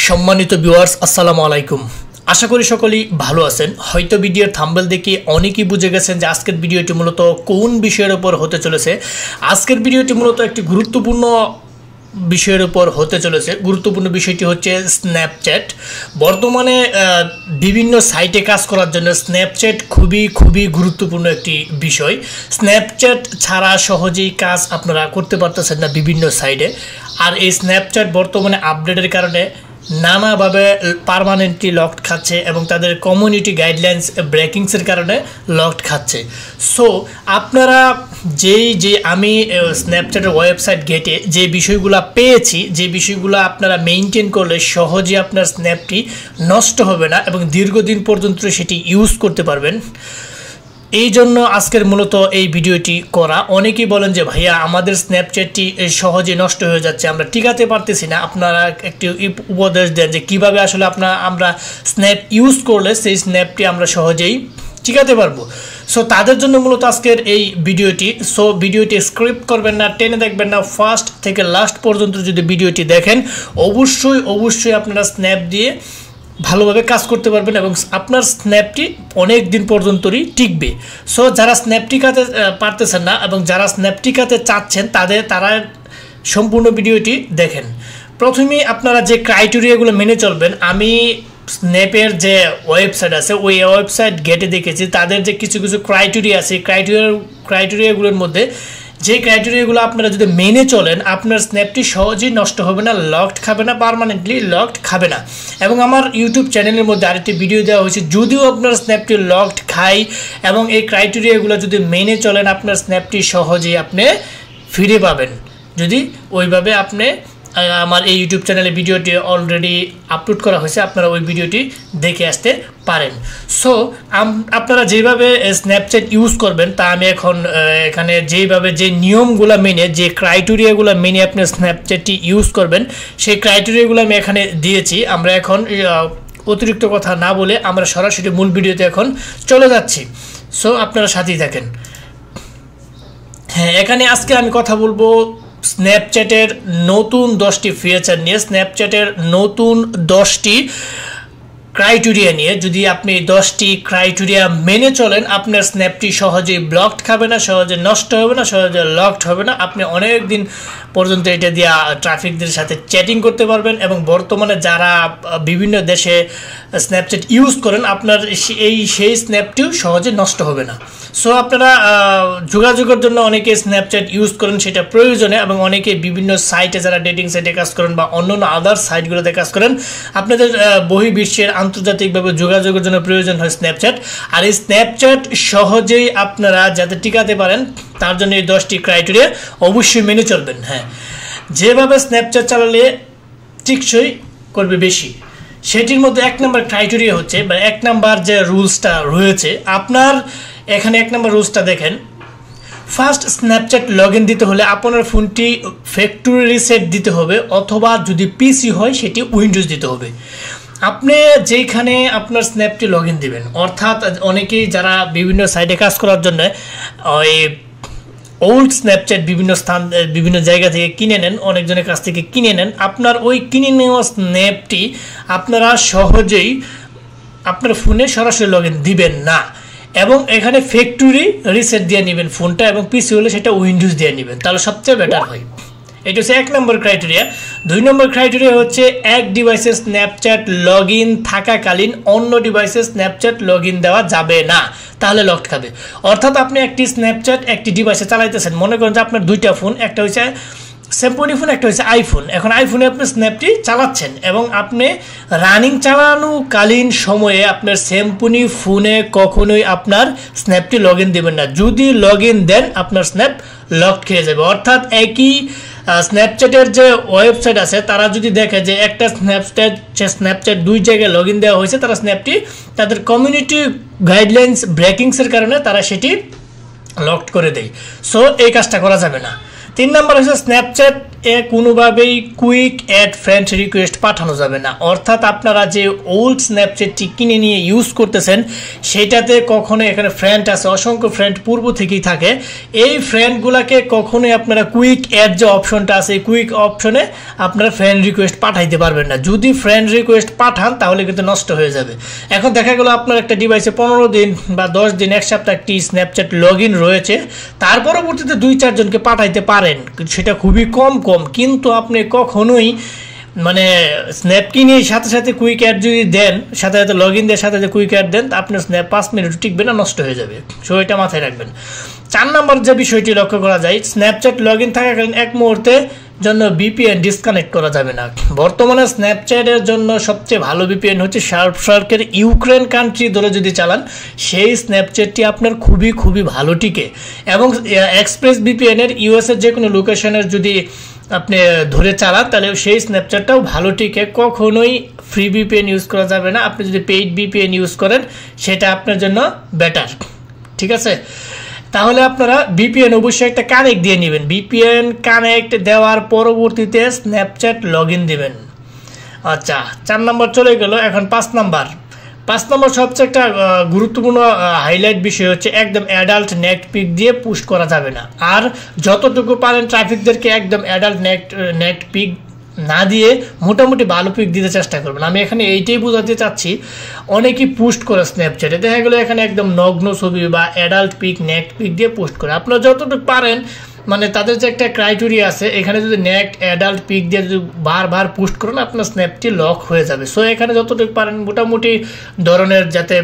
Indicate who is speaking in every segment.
Speaker 1: সম্মানিত ভিউয়ার্স আসসালামু আলাইকুম। আশা করি সকলেই ভালো আছেন। হয়তো ভিডিওর থাম্বনেল দেখে অনেকেই বুঝে গেছেন যে আজকের ভিডিওটি মূলত কোন বিষয়ের উপর হতে চলেছে। আজকের ভিডিওটি মূলত একটি গুরুত্বপূর্ণ বিষয়ের উপর হতে চলেছে। গুরুত্বপূর্ণ বিষয়টি হচ্ছে স্ন্যাপচ্যাট। বর্তমানে বিভিন্ন সাইটে কাজ করার জন্য স্ন্যাপচ্যাট খুবই গুরুত্বপূর্ণ একটি বিষয়। স্ন্যাপচ্যাট ছাড়া সহজেই কাজ আপনারা করতে পারতেছেন না বিভিন্ন সাইটে। আর এই স্ন্যাপচ্যাট বর্তমানে আপডেটের কারণে নানাভাবে পার্মানেন্টলি লকড খাচ্ছে এবং তাদের কমিউনিটি গাইডলাইন্স ব্রেকিংসের কারণে লকড খাচ্ছে। সো আপনারা আমি স্ন্যাপচ্যাটের ওয়েবসাইট গেটে যে বিষয়গুলো পেয়েছি, যে বিষয়গুলো আপনারা মেনটেন করলে সহজে আপনার স্ন্যাপটি নষ্ট হবে না এবং দীর্ঘদিন পর্যন্ত সেটি ইউজ করতে পারবেন, এই জন্য আজকের মূলত এই ভিডিওটি করা। অনেকেই বলেন যে ভাইয়া আমাদের স্ন্যাপচ্যাটটি সহজে নষ্ট হয়ে যাচ্ছে, আমরা টিকাতে পারতেছি না। আপনারা একটি উপদেশ দেন যে কীভাবে আসলে আমরা স্ন্যাপ ইউজ করলে সেই স্ন্যাপটি আমরা সহজেই টিকাতে পারবো। সো তাদের জন্য মূলত আজকের এই ভিডিওটি। সো ভিডিওটি স্ক্রিপ্ট করবেন না, টেনে দেখবেন না, ফার্স্ট থেকে লাস্ট পর্যন্ত যদি ভিডিওটি দেখেন অবশ্যই আপনারা স্ন্যাপ দিয়ে ভালোভাবে কাজ করতে পারবেন এবং আপনার স্ন্যাপটি অনেক দিন পর্যন্তই টিকবে। সো যারা স্ন্যাপ টিকাতে পারতেছেন না এবং যারা স্ন্যাপ টিকাতে চাচ্ছেন তারা সম্পূর্ণ ভিডিওটি দেখেন। প্রথমেই আপনারা যে ক্রাইটেরিয়াগুলো মেনে চলবেন, আমি স্ন্যাপের যে ওয়েবসাইট আছে ওই ওয়েবসাইট গেটে দেখেছি তাদের যে কিছু ক্রাইটেরিয়া আছে, ক্রাইটেরিয়াগুলোর মধ্যে যে ক্রাইটেরিয়াগুলো আপনারা যদি মেনে চলেন আপনার স্ন্যাপটি সহজেই নষ্ট হবে না, লকড খাবে না, পার্মানেন্টলি লকড খাবে না। এবং আমার ইউটিউব চ্যানেলের মধ্যে আরেকটি ভিডিও দেওয়া হয়েছে, যদিও আপনার স্ন্যাপটি লকড খায় এবং এই ক্রাইটেরিয়াগুলো যদি মেনে চলেন আপনার স্ন্যাপটি সহজেই আপনি ফিরে পাবেন, যদি ওইভাবে আপনি আমার এই ইউটিউব চ্যানেলে ভিডিওটি অলরেডি আপলোড করা হয়েছে, আপনারা ওই ভিডিওটি দেখে আসতে পারেন। সো আপনারা যেভাবে স্ন্যাপচ্যাট ইউজ করবেন তা আমি এখন এখানে যেভাবে যে নিয়মগুলো মেনে, যে ক্রাইটেরিয়াগুলো মেনে আপনি স্ন্যাপচ্যাটটি ইউজ করবেন সেই ক্রাইটেরিয়াগুলো আমি এখানে দিয়েছি। আমরা এখন অতিরিক্ত কথা না বলে আমরা সরাসরি মূল ভিডিওতে এখন চলে যাচ্ছি। সো আপনারা সাথেই থাকেন। হ্যাঁ, এখানে আজকে আমি কথা বলবো স্ন্যাপচ্যাটের নতুন 10টি ফিচার নিয়ে, স্ন্যাপচ্যাটের নতুন 10টি ক্রাইটেরিয়া নিয়ে। যদি আপনি 10টি ক্রাইটেরিয়া মেনে চলেন আপনার স্ন্যাপটি সহজেই ব্লকড খাবে না, সহজে নষ্ট হবে না, সহজে লকড হবে না। আপনি অনেক দিন পর্যন্ত এটা দিয়ে ট্রাফিকদের সাথে চ্যাটিং করতে পারবেন এবং বর্তমানে যারা বিভিন্ন দেশে স্ন্যাপচ্যাট ইউজ করেন আপনার সেই স্ন্যাপটিও সহজে নষ্ট হবে না। সো আপনারা যোগাযোগের জন্য অনেকে স্ন্যাপচ্যাট ইউজ করেন, সেটা প্রয়োজনে, এবং অনেকে বিভিন্ন সাইটে যারা ডেটিং সাইটে কাজ করেন বা অন্যান্য আদার সাইটগুলোতে কাজ করেন আপনাদের বহির্বিশ্বের আন্তর্জাতিকভাবে যোগাযোগের জন্য প্রয়োজন হয় স্ন্যাপচ্যাট। আর এই স্ন্যাপচ্যাট সহজেই আপনারা যাতে টিকাতে পারেন তার জন্য এই 10টি ক্রাইটেরিয়া অবশ্যই মেনে চলবেন। হ্যাঁ, যেভাবে স্ন্যাপচ্যাট চালালে টিকসই করবে বেশি, সেটির মধ্যে 1 নম্বর ক্রাইটেরিয়া হচ্ছে, বা 1 নম্বর যে রুলসটা রয়েছে আপনার এখানে 1 নম্বর রুলসটা দেখেন। ফার্স্ট স্ন্যাপচ্যাট লগ ইন দিতে হলে আপনার ফোনটি ফ্যাক্টরি রিসেট দিতে হবে, অথবা যদি পিসি হয় সেটি উইন্ডোজ দিতে হবে। আপনি যেখানে আপনার স্ন্যাপটি লগ ইন দেবেন, অর্থাৎ অনেকেই যারা বিভিন্ন সাইটে কাজ করার জন্য ওই ওল্ড স্ন্যাপচ্যাট বিভিন্ন জায়গা থেকে কিনে নেন, অনেকজনের কাছ থেকে কিনে নেন, আপনার ওই কিনে নেওয়া স্ন্যাপটি আপনারা সহজেই আপনার ফোনে সরাসরি লগ ইন দিবেন না এবং এখানে ফ্যাক্টরি রিসেট দিয়ে নেবেন ফোনটা, এবং পিসি হলে সেটা উইন্ডোজ দিয়ে নেবেন, তাহলে সবচেয়ে বেটার হয়। এটা হচ্ছে 1 নম্বর ক্রাইটেরিয়া। 2 নম্বর ক্রাইটেরিয়া হচ্ছে এক ডিভাইসে স্ন্যাপচ্যাট লগ ইন থাকাকালীন অন্য ডিভাইসে স্ন্যাপচ্যাট লগ ইন দেওয়া যাবে না, তাহলে লকড খাবে। অর্থাৎ আপনি একটি স্ন্যাপচ্যাট একটি ডিভাইসে চালাইতেছেন, মনে করেন যে আপনার 2টা ফোন, একটা হচ্ছে স্যামসং ফোন, একটা হচ্ছে আইফোন। এখন আইফোনে আপনি স্ন্যাপটি চালাচ্ছেন এবং আপনি রানিং চালানোকালীন সময়ে আপনার স্যামসং ফোনে কখনোই আপনার স্ন্যাপটি লগ ইন দেবেন না। যদি লগ ইন দেন আপনার স্ন্যাপ লকড খেয়ে যাবে। অর্থাৎ একই স্ন্যাপচ্যাটের যে ওয়েবসাইট আছে তারা যদি দেখে যে একটা স্ন্যাপচ্যাট 2 জায়গায় লগ ইন দেওয়া হয়েছে, তারা স্ন্যাপটি তাদের কমিউনিটি গাইডলাইন্স ব্রেকিংসের কারণে তারা সেটি লকড করে দেয়। সো এই কাজটা করা যাবে না। 3 নম্বর হচ্ছে স্ন্যাপচ্যাট কোনোভাবেই কুইক অ্যাড ফ্রেন্ড রিকোয়েস্ট পাঠানো যাবে না। অর্থাৎ আপনারা যে ওল্ড স্ন্যাপচ্যাটটি কিনে নিয়ে ইউজ করতেছেন সেটাতে কখনো এখানে ফ্রেন্ড আছে, অসংখ্য ফ্রেন্ড পূর্ব থেকেই থাকে, এই ফ্রেন্ডগুলোকে কখনোই আপনারা কুইক অ্যাড যে অপশনটা আছে এই কুইক অপশনে আপনারা ফ্রেন্ড রিকোয়েস্ট পাঠাইতে পারবেন না। যদি ফ্রেন্ড রিকোয়েস্ট পাঠান তাহলে কিন্তু নষ্ট হয়ে যাবে। এখন দেখা গেল আপনার একটা ডিভাইসে 15 দিন বা 10 দিন, এক সপ্তাহ একটি স্ন্যাপচ্যাট লগ ইন রয়েছে, তার পরবর্তীতে 2-4 জনকে পাঠাইতে পারেন, সেটা খুবই কম, কিন্তু আপনি কখনোই মানে স্ন্যাপ কিনে সাথে সাথে কুইক অ্যাড যদি দেন, সাথে সাথে লগ ইন দিয়ে সাথে সাথে কুইক অ্যাড দেন, আপনার স্ন্যাপ 5 মিনিট টিকবে না, নষ্ট হয়ে যাবে। সো এটা মাথায় রাখবেন। 4 নম্বর যে বিষয়টি লক্ষ্য করা যায়, স্ন্যাপচ্যাট লগ ইন থাকাকালীন এক মুহূর্তের জন্য ভিপিএন ডিসকানেক্ট করা যাবে না। বর্তমানে স্ন্যাপচ্যাটের জন্য সবচেয়ে ভালো ভিপিএন হচ্ছে শার্পশার্কের ইউক্রেন কান্ট্রি ধরে যদি চালান, সেই স্ন্যাপচ্যাটটি আপনার খুবই ভালো টিকে। এবং এক্সপ্রেস ভিপিএনের ইউএসের যে কোনো লোকেশনের যদি আপনি ধরে চালান তাহলে সেই স্ন্যাপচ্যাটটাও ভালো টিকে। কখনোই ফ্রি ভিপিএন ইউজ করা যাবে না। আপনি যদি পেইড ভিপিএন ইউজ করেন সেটা আপনার জন্য বেটার, ঠিক আছে? তাহলে আপনারা ভিপিএন অবশ্যই একটা কানেক্ট দিয়ে নেবেন। ভিপিএন কানেক্ট দেওয়ার পরবর্তীতে স্ন্যাপচ্যাট লগ ইন দেবেন। আচ্ছা, 4 নম্বর চলে গেল। এখন 5 নম্বর সবচেয়ে একটা গুরুত্বপূর্ণ হাইলাইট বিষয় হচ্ছে একদম অ্যাডাল্ট নেক্ট পিক দিয়ে পোস্ট করা যাবে না। আর যতটুকু পারেন ট্রাফিকদেরকে একদম অ্যাডাল্ট নেক্ট পিক না দিয়ে মোটামুটি ভালো পিক দিতে চেষ্টা করবেন। আমি এখানে এইটাই বোঝাতে চাচ্ছি, অনেকেই পোস্ট করে স্ন্যাপচ্যাটে, দেখা গেলো এখানে একদম নগ্ন ছবি বা অ্যাডাল্ট পিক নেক্ট পিক দিয়ে পোস্ট করে। আপনারা যতটুকু পারেন, মানে তাদের যে একটা ক্রাইটেরিয়া আছে, এখানে যদি নেক্ট অ্যাডাল্ট পিক দিয়ে যদি বারবার পোস্ট করেন আপনার স্ন্যাপটি লক হয়ে যাবে। সো এখানে যতটুকু পারেন মোটামুটি ধরনের যাতে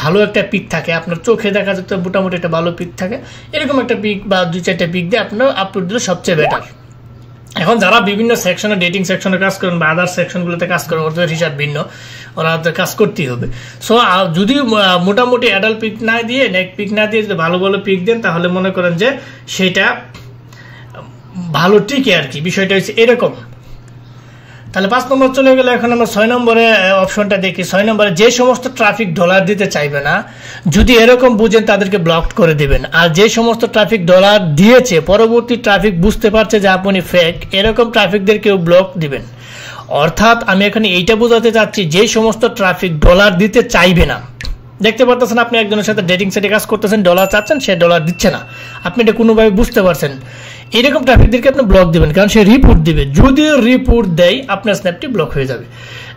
Speaker 1: ভালো একটা পিক থাকে, আপনার চোখে দেখা যাতে মোটামুটি একটা ভালো পিক থাকে, এরকম একটা পিক বা 2-4টা পিক দিয়ে আপনার আপলোড দিলে সবচেয়ে বেটার। এখন যারা বিভিন্ন সেকশনে, ডেটিং সেকশনে কাজ করেন বা আদার সেকশনগুলোতে কাজ করেন, ওদের হিসাব ভিন্ন, ওরা কাজ করতেই হবে। সো যদি মোটামুটি অ্যাডাল্ট পিক না দিয়ে, নেক পিক না দিয়ে যদি ভালো পিক দেন, তাহলে মনে করেন যে সেটা ভালো টিকে আর কি। বিষয়টা হচ্ছে এরকম। তাহলে 5 নম্বর চলে গেলে এখন আমরা 6 নম্বরে অপশনটা দেখি। 6 নম্বরে যে সমস্ত ট্রাফিক ডলার দিতে চাইবে না, যদি এরকম বুঝেন তাদেরকে ব্লক করে দিবেন। আর যে সমস্ত ট্রাফিক ডলার দিয়েছে, পরবর্তী ট্রাফিক বুঝতে পারছে যে আপনি ফেক, এরকম ট্রাফিকদেরকেও ব্লক দিবেন। অর্থাৎ আমি এখানে এইটা বোঝাতে চাচ্ছি, যে সমস্ত ট্রাফিক ডলার দিতে চাইবে না, দেখতে পারতেছেন আপনি একজনের সাথে ডেটিং সাইটে কাজ করতেছেন, ডলার চাচ্ছেন, সে ডলার দিচ্ছে না, আপনি এটা কোনোভাবে বুঝতে পারছেন, এরকম ট্রাফিকদেরকে আপনি ব্লক দিবেন, কারণ সে রিপোর্ট দিবে। যদি রিপোর্ট দেয় আপনার স্ন্যাপটি ব্লক হয়ে যাবে।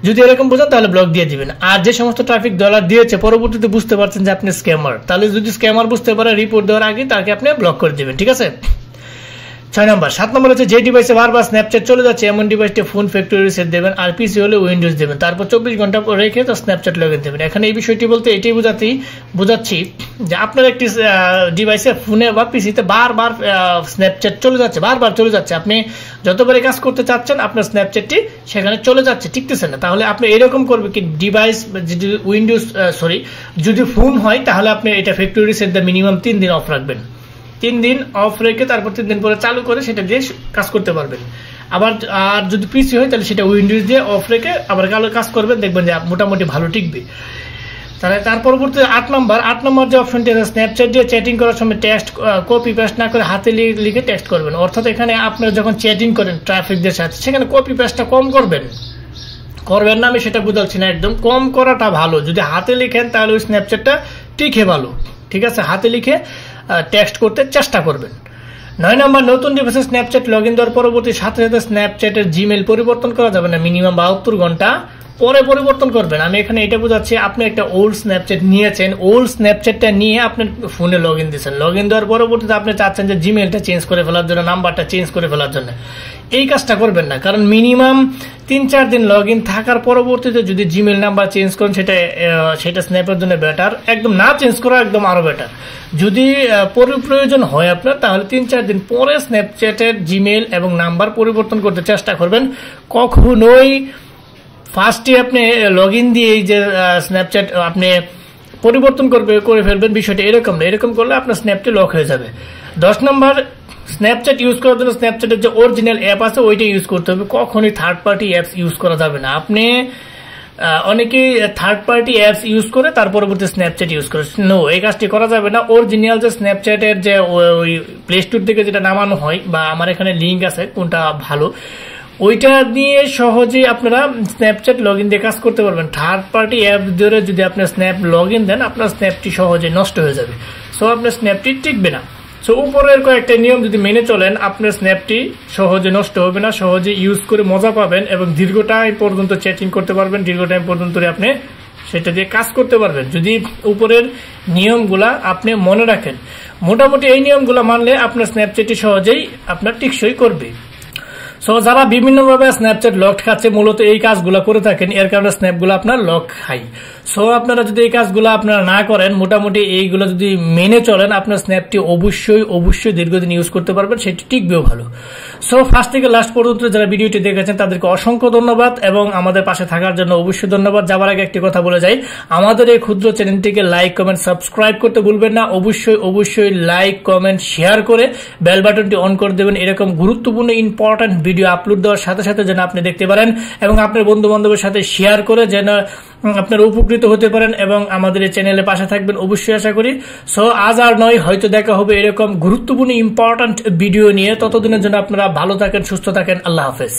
Speaker 1: যদি এরকম বোঝেন তাহলে ব্লক দিয়ে দিবেন। আর যে সমস্ত ট্রাফিক ডলার দিয়েছে, পরবর্তীতে বুঝতে পারছেন যে আপনি স্ক্যামার, তাহলে যদি স্ক্যামার বুঝতে পারে রিপোর্ট দেওয়ার আগে তাকে আপনি ব্লক করে দিবেন, ঠিক আছে? 6 নম্বর। 7 নম্বর হচ্ছে যে ডিভাইসে বারবার স্ন্যাপচ্যাট চলে যাচ্ছে এমন ডিভাইসটি ফোন ফ্যাক্টরি রিসেট দেবেন, আর পিসি হলে উইন্ডোজ দেবেন, তারপর 24 ঘন্টা পর রেখে তো স্ন্যাপচ্যাট লগ ইন দেবেন। এখানে এই বিষয়টি বলতে এটাই বোঝাচ্ছি যে আপনার একটি ডিভাইসে, ফোনে বা পিসিতে বারবার স্ন্যাপচ্যাট বারবার চলে যাচ্ছে, আপনি যতবারই কাজ করতে চাচ্ছেন আপনার স্ন্যাপচ্যাটটি সেখানে চলে যাচ্ছে, টিকতেছে না। তাহলে আপনি এরকম করবে কি, ডিভাইস যদি যদি ফোন হয় তাহলে আপনি এটা ফ্যাক্টরি রিসেট দিয়ে মিনিমাম 3 দিন অফ রাখবেন। 3 দিন অফ রেখে তারপর 3 দিন পরে চালু করে সেটা দিয়ে কাজ করতে পারবেন। আবার আর যদি পিসি হয় তাহলে সেটা উইন্ডোজ দিয়ে অফ রেখে আবার কাজ করবেন, দেখবেন যে মোটামুটি ভালো টিকবে। তাহলে তার পরবর্তী 8 নম্বর যে অপশনটি আছে, স্ন্যাপচ্যাট দিয়ে চ্যাটিং করার সময় টেক্সট কপি পেস্ট না করে হাতে লিখে টেক্সট করবেন। অর্থাৎ এখানে আপনারা যখন চ্যাটিং করেন ট্রাফিকদের সাথে, সেখানে কপি পেস্টটা কম করবেন না, আমি সেটা বুঝাচ্ছি না, একদম কম করাটা ভালো। যদি হাতে লিখেন তাহলে ওই স্ন্যাপচ্যাটটা টিকে ভালো, ঠিক আছে? হাতে লিখে টেক্সট করতে চেষ্টা করবেন। 9 নম্বর, নতুন ডিভাইসে স্ন্যাপচ্যাট লগ ইন দেওয়ার পরবর্তী সাথে স্ন্যাপচ্যাটের জিমেইল পরিবর্তন করা যাবে না, মিনিমাম 72 ঘন্টা পরে পরিবর্তন করবেন। আমি এখানে এটা বোঝাচ্ছি, আপনি একটা ওল্ড স্ন্যাপচ্যাট নিয়েছেন, ওল্ড স্ন্যাপচ্যাটটা নিয়ে আপনার ফোনে লগ ইন দিয়েছেন, লগ ইন দেওয়ার পরবর্তীতে আপনি চাচ্ছেন যে জিমেইলটা চেঞ্জ করে ফেলার জন্য, নাম্বারটা চেঞ্জ করে ফেলার জন্য, এই কাজটা করবেন না। কারণ মিনিমাম 3-4 দিন লগ ইন থাকার পরবর্তীতে যদি জিমেইল নাম্বার চেঞ্জ করেন সেটা স্ন্যাপের জন্য বেটার, একদম না চেঞ্জ করা একদম আরো বেটার। যদি প্রয়োজন হয় আপনার, তাহলে 3-4 দিন পরে স্ন্যাপচ্যাটের জিমেইল এবং নাম্বার পরিবর্তন করতে চেষ্টা করবেন। কখনোই ফার্স্টে আপনি লগ ইন দিয়ে যে স্ন্যাপচ্যাট আপনি পরিবর্তন করে ফেলবেন, বিষয়টা এরকম না। এরকম করলে আপনার স্ন্যাপটি লক হয়ে যাবে। 10 নম্বর, স্ন্যাপচ্যাট ইউজ করার জন্য স্ন্যাপচ্যাটের যে অরিজিনাল অ্যাপ আছে ওইটা ইউজ করতে হবে, কখনোই থার্ড পার্টি অ্যাপস ইউজ করা যাবে না। আপনি অনেকেই থার্ড পার্টি অ্যাপস ইউজ করে তার পরবর্তী স্ন্যাপচ্যাট ইউজ করে। নো, এই কাজটি করা যাবে না। অরিজিনাল যে স্ন্যাপচ্যাটের যে ওই প্লে স্টোর থেকে যেটা নামানো হয়, বা আমার এখানে লিঙ্ক আছে কোনটা ভালো, ওইটা দিয়ে সহজেই আপনারা স্ন্যাপচ্যাট লগ ইন দিয়ে কাজ করতে পারবেন। থার্ড পার্টি অ্যাপ ধরে যদি আপনি স্ন্যাপ লগ ইন দেন, আপনার স্ন্যাপটি সহজে নষ্ট হয়ে যাবে। সো আপনার স্ন্যাপটি টিকবে না। সো উপরের কয়েকটা নিয়ম যদি মেনে চলেন, আপনার স্ন্যাপটি সহজে নষ্ট হবে না, সহজে ইউজ করে মজা পাবেন এবং দীর্ঘ টাইম পর্যন্ত চ্যাটিং করতে পারবেন, দীর্ঘ টাইম পর্যন্ত আপনি সেটা দিয়ে কাজ করতে পারবেন যদি উপরের নিয়মগুলা আপনি মনে রাখেন। মোটামুটি এই নিয়মগুলো মানলে আপনার স্ন্যাপচ্যাটটি সহজেই আপনার টিকসই করবে। সো যারা বিভিন্নভাবে স্ন্যাপচ্যাট লক খাচ্ছে, মূলত এই কাজগুলো করে থাকেন, এর কারণে স্ন্যাপগুলো আপনার লক খায়। সো আপনারা যদি এই কাজগুলো আপনারা না করেন, মোটামুটি এইগুলো যদি মেনে চলেন, আপনার স্ন্যাপটি অবশ্যই দীর্ঘদিন ইউজ করতে পারবেন, সেটি টিকবেও ভালো। সো ফার্স্ট থেকে লাস্ট পর্যন্ত যারা ভিডিওটি দেখেছেন তাদেরকে অসংখ্য ধন্যবাদ এবং আমাদের পাশে থাকার জন্য অবশ্যই ধন্যবাদ। যাওয়ার আগে একটি কথা বলে যাই, আমাদের এই ক্ষুদ্র চ্যানেলটিকে লাইক, কমেন্ট, সাবস্ক্রাইব করতে ভুলবেন না। অবশ্যই লাইক, কমেন্ট, শেয়ার করে বেল বাটনটি অন করে দেবেন। এরকম গুরুত্বপূর্ণ ইম্পর্টেন্ট ভিডিও আপলোড দেওয়ার সাথে সাথে যেন আপনি দেখতে পারেন এবং আপনার বন্ধু বান্ধবের সাথে শেয়ার করে যেন আপনারা উপকৃত হতে পারেন এবং আমাদের এই চ্যানেলে পাশে থাকবেন, অবশ্যই আশা করি। সো আজ আর নয়, হয়তো দেখা হবে এরকম গুরুত্বপূর্ণ ইম্পর্টেন্ট ভিডিও নিয়ে। ততদিনের জন্য আপনারা ভালো থাকেন, সুস্থ থাকেন। আল্লাহ হাফেজ।